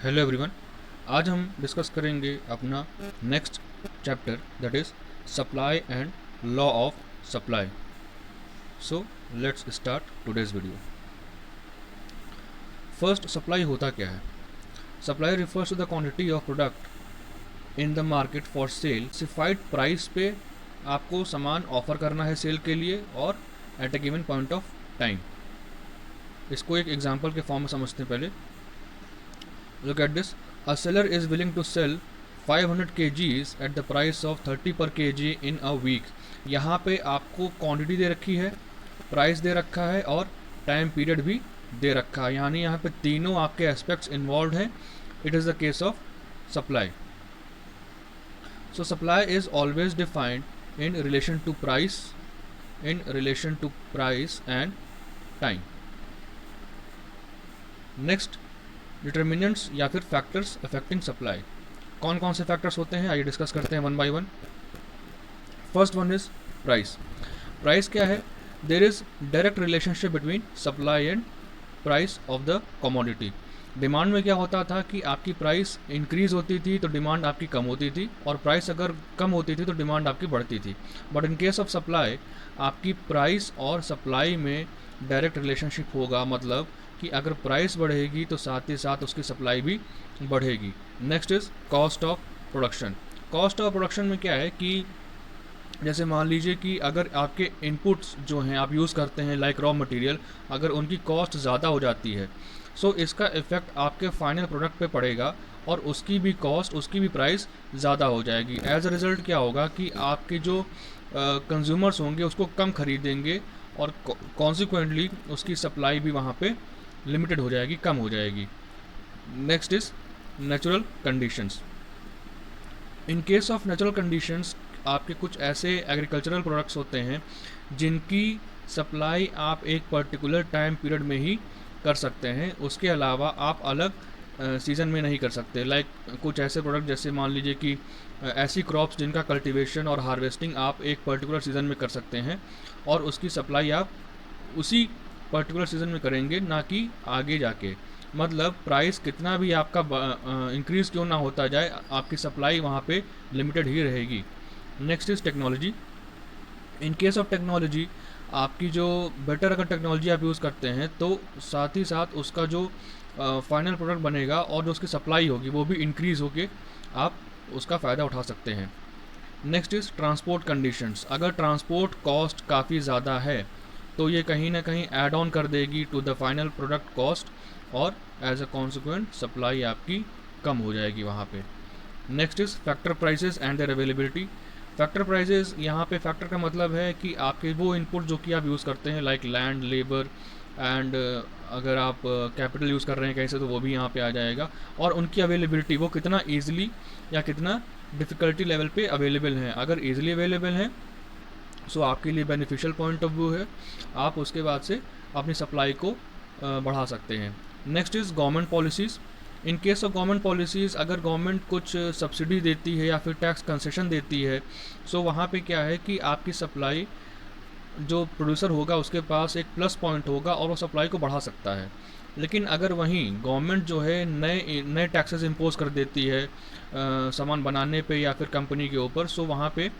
Hello everyone. आज हम discuss करेंगे अपना next chapter that is supply and law of supply. So let's start today's video. First, supply होता क्या है? Supply refers to the quantity of product in the market for sale. Specified price पे आपको सामान offer करना है cell के लिए और at a given point of time. इसको एक एग्जांपल के फॉर्म में समझते हैं पहले। Look at this. A seller is willing to sell 500 kgs at the price of 30 per kg in a week. यहाँ पे आपको क्वांटिटी दे रखी है, प्राइस दे रखा है और टाइम पीरियड भी दे रखा है, यानी यहाँ पे तीनों आपके एस्पेक्ट्स इन्वॉल्व हैं. It is the case of supply. So supply is always defined in relation to price and time. Next, determinants या फिर फैक्टर्स अफेक्टिंग सप्लाई. कौन कौन से फैक्टर्स होते हैं आइए डिस्कस करते हैं one by one. First one is price. Price क्या है? There is direct relationship between supply and price of the commodity. Demand में क्या होता था कि आपकी प्राइस इंक्रीज होती थी तो डिमांड आपकी कम होती थी, और प्राइस अगर कम होती थी तो डिमांड आपकी बढ़ती थी. But in case of supply आपकी प्राइस और सप्लाई में डायरेक्ट रिलेशनशिप होगा, मतलब कि अगर प्राइस बढ़ेगी तो साथ ही साथ उसकी सप्लाई भी बढ़ेगी. Next is cost of production. Cost of production में क्या है कि जैसे मान लीजिए कि अगर आपके इनपुट्स जो हैं आप यूज़ करते हैं लाइक रॉ मटेरियल, अगर उनकी कॉस्ट ज़्यादा हो जाती है सो इसका इफ़ेक्ट आपके फाइनल प्रोडक्ट पे पड़ेगा और उसकी भी कॉस्ट, उसकी भी प्राइस ज़्यादा हो जाएगी. एज अ रिज़ल्ट क्या होगा कि आपके जो कंज्यूमर्स होंगे उसको कम खरीदेंगे और कॉन्सिक्वेंटली उसकी सप्लाई भी वहाँ पे लिमिटेड हो जाएगी, कम हो जाएगी. Next is natural conditions. In case of natural conditions आपके कुछ ऐसे एग्रीकल्चरल प्रोडक्ट्स होते हैं जिनकी सप्लाई आप एक पर्टिकुलर टाइम पीरियड में ही कर सकते हैं, उसके अलावा आप अलग सीज़न में नहीं कर सकते. लाइक कुछ ऐसे प्रोडक्ट जैसे मान लीजिए कि ऐसी क्रॉप्स जिनका कल्टीवेशन और हार्वेस्टिंग आप एक पर्टिकुलर सीज़न में कर सकते हैं और उसकी सप्लाई आप उसी पर्टिकुलर सीज़न में करेंगे, ना कि आगे जाके. मतलब प्राइस कितना भी आपका इंक्रीज़ क्यों ना होता जाए, आपकी सप्लाई वहाँ पे लिमिटेड ही रहेगी. Next is technology. In case of technology आपकी जो बेटर अगर टेक्नोलॉजी आप यूज़ करते हैं तो साथ ही साथ उसका जो फाइनल प्रोडक्ट बनेगा और जो उसकी सप्लाई होगी वो भी इंक्रीज़ होके आप उसका फ़ायदा उठा सकते हैं. Next is transport conditions. अगर ट्रांसपोर्ट कॉस्ट काफ़ी ज़्यादा है तो ये कहीं ना कहीं ऐड ऑन कर देगी to the final product cost और एज अ कॉन्सिक्वेंट सप्लाई आपकी कम हो जाएगी वहाँ पे. Next is factor prices and their availability. Factor prices, यहाँ पे फैक्टर का मतलब है कि आपके वो इनपुट जो कि आप यूज़ करते हैं लाइक लैंड, लेबर एंड अगर आप कैपिटल यूज़ कर रहे हैं कहीं से तो वो भी यहाँ पे आ जाएगा, और उनकी अवेलेबिलिटी वो कितना ईजिली या कितना डिफ़िकल्टी लेवल पे अवेलेबल हैं. अगर ईजिली अवेलेबल हैं सो आपके लिए बेनिफिशियल पॉइंट ऑफ व्यू है, आप उसके बाद से अपनी सप्लाई को बढ़ा सकते हैं. Next is government policies. In case of government policies, अगर गवर्नमेंट कुछ सब्सिडी देती है या फिर टैक्स कंसेशन देती है सो वहाँ पे क्या है कि आपकी सप्लाई जो प्रोड्यूसर होगा उसके पास एक प्लस पॉइंट होगा और वो सप्लाई को बढ़ा सकता है. लेकिन अगर वहीं गवर्नमेंट जो है नए नए टैक्सेस इम्पोज कर देती है सामान बनाने पे या फिर कंपनी के ऊपर, सो वहाँ पे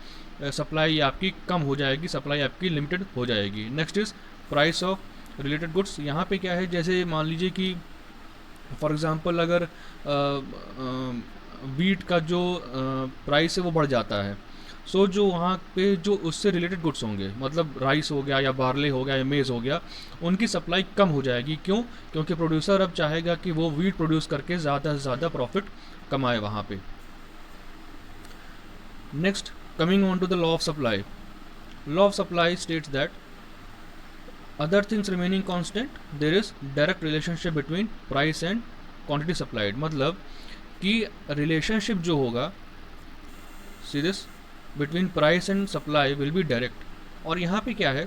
सप्लाई आपकी कम हो जाएगी, सप्लाई आपकी लिमिटेड हो जाएगी. Next is price of related goods. यहाँ पे क्या है, जैसे मान लीजिए कि फॉर एग्ज़ाम्पल अगर वीट का जो प्राइस है वो बढ़ जाता है सो जो वहाँ पे जो उससे रिलेटेड गुड्स होंगे, मतलब राइस हो गया या बार्ले हो गया या मेज़ हो गया, उनकी सप्लाई कम हो जाएगी. क्यों? क्योंकि प्रोड्यूसर अब चाहेगा कि वो वीट प्रोड्यूस करके ज़्यादा से ज़्यादा प्रॉफिट कमाए वहाँ पे. Next, coming on to the law of supply. Law of supply states that other things remaining constant, there is direct relationship between price and quantity supplied. मतलब कि relationship जो होगा see this between price and supply will be direct. और यहाँ पे क्या है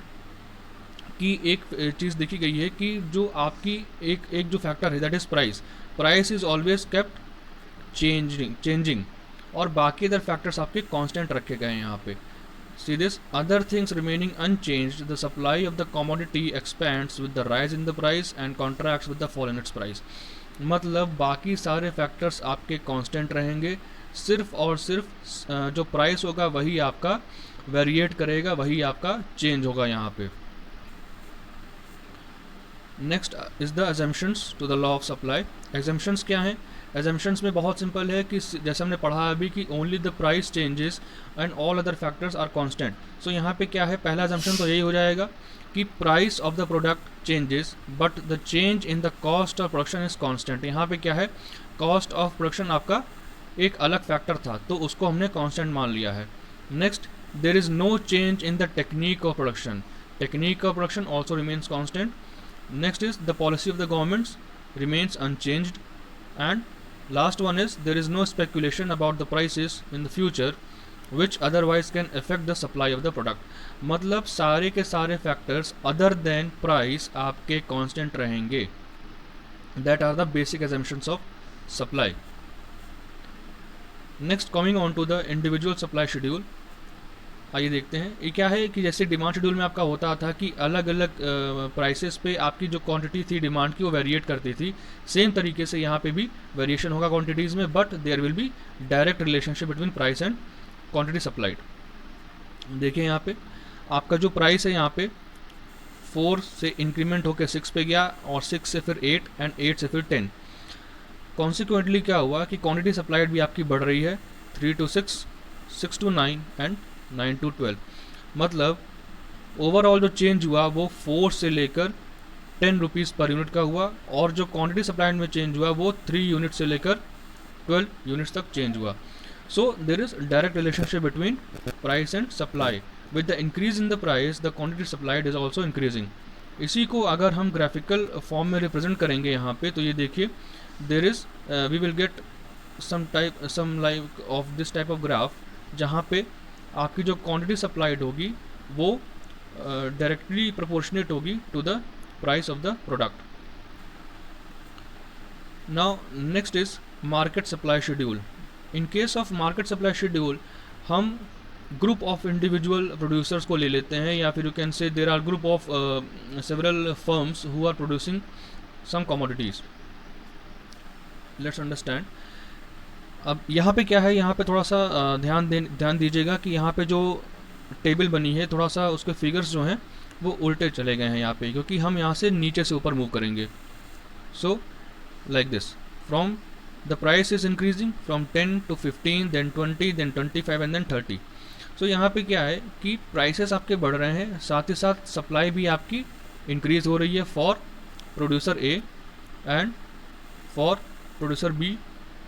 कि एक चीज़ देखी गई है कि जो आपकी एक जो फैक्टर है that is price is always kept changing और बाकी अदर फैक्टर्स आपके कांस्टेंट रखे गए हैं यहाँ पे. See this, other things remaining unchanged, the supply of the commodity expands with the rise in the price and contracts with the fall in its price. मतलब बाकी सारे फैक्टर्स आपके कांस्टेंट रहेंगे, सिर्फ और सिर्फ जो प्राइस होगा वही आपका वेरिएट करेगा, वही आपका चेंज होगा यहाँ पे। Next is the assumptions to the law of supply. Assumptions क्या हैं? एजम्पशंस में बहुत सिंपल है कि जैसे हमने पढ़ा अभी कि only the price changes and all other factors are constant. So यहाँ पे क्या है, पहला एजम्पशन तो यही हो जाएगा कि price of the product changes but the change in the cost of production is constant. यहाँ पे क्या है, कॉस्ट ऑफ प्रोडक्शन आपका एक अलग फैक्टर था तो उसको हमने कांस्टेंट मान लिया है। Next, there is no change in the technique of production. Technique of production also remains constant. Next is the policy of the governments remains unchanged, and last one is there is no speculation about the prices in the future which otherwise can affect the supply of the product। मतलब सारे के सारे factors other than price आपके constant रहेंगे। That are the basic assumptions of supply। Next, coming on to the individual supply schedule। आइए देखते हैं ये क्या है कि जैसे डिमांड शेड्यूल में आपका होता था कि अलग अलग प्राइसेस पे आपकी जो क्वांटिटी थी डिमांड की वो वेरिएट करती थी, सेम तरीके से यहाँ पे भी वेरिएशन होगा क्वांटिटीज़ में, but there will be direct relationship between price and quantity supplied. देखिए यहाँ पे आपका जो प्राइस है यहाँ पे 4 से इंक्रीमेंट होकर 6 पे गया और 6 से फिर 8 एंड 8 से फिर 10। कॉन्सिक्वेंटली क्या हुआ कि क्वांटिटी सप्लाइड भी आपकी बढ़ रही है, 3 to 6, 6 to 9 एंड 9 to 12। मतलब ओवरऑल जो चेंज हुआ वो 4 से लेकर 10 रुपीज़ पर यूनिट का हुआ, और जो क्वांटिटी सप्लाइड में चेंज हुआ वो 3 यूनिट से लेकर 12 यूनिट्स तक चेंज हुआ। So there is direct relationship between price and supply. With the increase in the price the quantity supplied is also increasing. इसी को अगर हम ग्राफिकल फॉर्म में रिप्रेजेंट करेंगे यहाँ पे, तो ये देखिए there is we will get some like of this type of graph, जहाँ पे आपकी जो क्वांटिटी सप्लाइड होगी वो डायरेक्टली प्रोपोर्शनेट होगी to the price of the product. Now next is market supply schedule. In case of market supply schedule हम group of individual producers को ले लेते हैं, या फिर you can say there are group of several firms who are producing some commodities. Let's understand. अब यहाँ पे क्या है, यहाँ पे थोड़ा सा ध्यान दीजिएगा कि यहाँ पे जो टेबल बनी है थोड़ा सा उसके फिगर्स जो हैं वो उल्टे चले गए हैं यहाँ पे, क्योंकि हम यहाँ से नीचे से ऊपर मूव करेंगे। So like this, from the price is increasing from 10 to 15 then 20 then 25 and then 30। So यहाँ पे क्या है कि प्राइसेस आपके बढ़ रहे हैं, साथ ही साथ सप्लाई भी आपकी इंक्रीज हो रही है for producer A and for producer B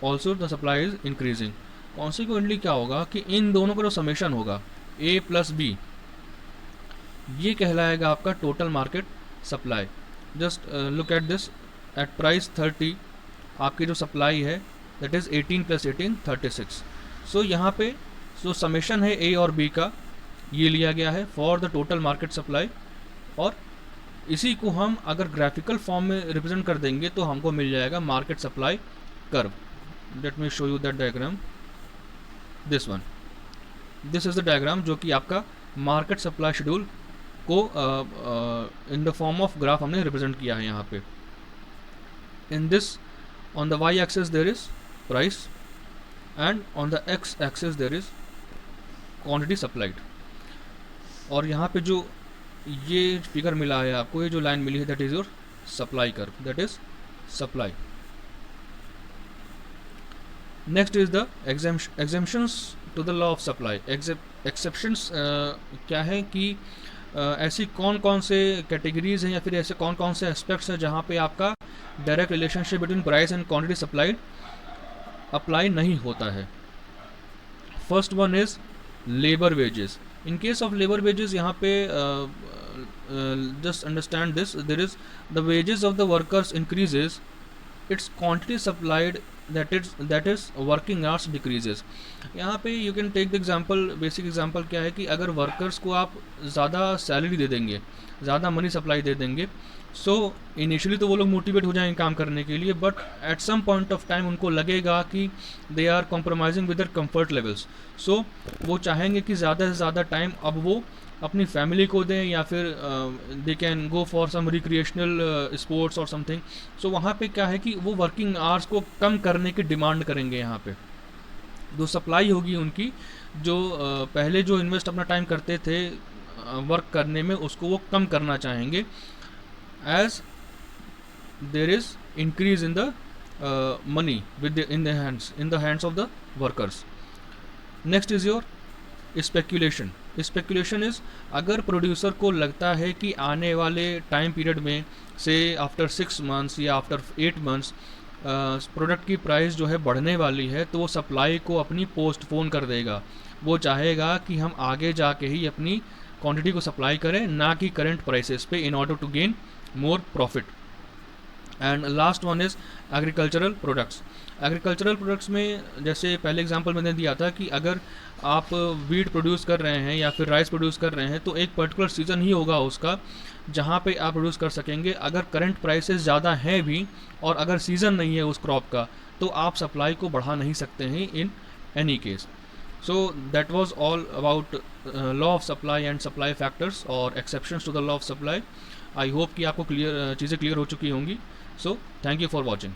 also the supply is increasing. Consequently क्या होगा कि इन दोनों का जो समेशन होगा ए प्लस बी, ये कहलाएगा आपका total market supply. Just look at this, at price 30 आपकी जो सप्लाई है दैट इज़ 18 + 18 36। सो यहाँ पे जो समेशन है ए और बी का ये लिया गया है for the total market supply, और इसी को हम अगर ग्राफिकल फॉर्म में रिप्रेजेंट कर देंगे तो हमको मिल जाएगा market supply curve. Let me show you that diagram, this one, this is the diagram जो कि आपका मार्केट सप्लाई शेड्यूल को in the form of graph हमने रिप्रेजेंट किया है यहाँ पे। In this on the Y axis there is price and on the X axis there is quantity supplied. और यहाँ पे जो ये फिगर मिला है आपको, ये जो लाइन मिली है that is your supply curve, that is supply. Next is the exemptions to the law of supply. Exceptions क्या है कि ऐसी कौन कौन से कैटेगरीज हैं या फिर ऐसे कौन कौन से एस्पेक्ट्स हैं जहाँ पे आपका direct relationship between price and quantity supplied apply नहीं होता है। First one is labour wages. In case of labour wages यहाँ पे just understand this, there is the wages of the workers increases, its quantity supplied that is working hours decreases। यहाँ पे you can take the example, basic example क्या है कि अगर workers को आप ज़्यादा सैलरी दे देंगे, ज़्यादा मनी सप्लाई दे देंगे, सो इनिशियली तो वो लोग मोटिवेट हो जाएंगे काम करने के लिए, but at some point of time उनको लगेगा कि they are compromising with their comfort levels. So वो चाहेंगे कि ज़्यादा से ज़्यादा टाइम अब वो अपनी फैमिली को दें, या फिर they can go for some recreational sports और समथिंग। सो वहाँ पे क्या है कि वो वर्किंग आवर्स को कम करने की डिमांड करेंगे यहाँ पे। जो सप्लाई होगी उनकी, जो पहले जो इन्वेस्ट अपना टाइम करते थे वर्क करने में, उसको वो कम करना चाहेंगे as there is increase in the money with in the hands of the workers. Next is your speculation. Speculation is, अगर प्रोड्यूसर को लगता है कि आने वाले टाइम पीरियड में से आफ्टर 6 मंथ्स या आफ्टर 8 मंथ्स प्रोडक्ट की प्राइस जो है बढ़ने वाली है, तो वो सप्लाई को अपनी पोस्टपोन कर देगा। वो चाहेगा कि हम आगे जाके ही अपनी क्वांटिटी को सप्लाई करें, ना कि करंट प्राइसेस पे, in order to gain more profit. And last one is agricultural products. Agricultural products में जैसे पहले एग्जांपल मैंने दिया था कि अगर आप वीट प्रोड्यूस कर रहे हैं या फिर राइस प्रोड्यूस कर रहे हैं, तो एक पर्टिकुलर सीज़न ही होगा उसका जहाँ पे आप प्रोड्यूस कर सकेंगे। अगर करंट प्राइसेस ज़्यादा हैं भी और अगर सीज़न नहीं है उस क्रॉप का, तो आप सप्लाई को बढ़ा नहीं सकते हैं in any case. So that was all about law of supply and supply factors और exceptions to the law of supply. I hope कि आपको चीज़ें क्लियर हो चुकी होंगी। So thank you for watching.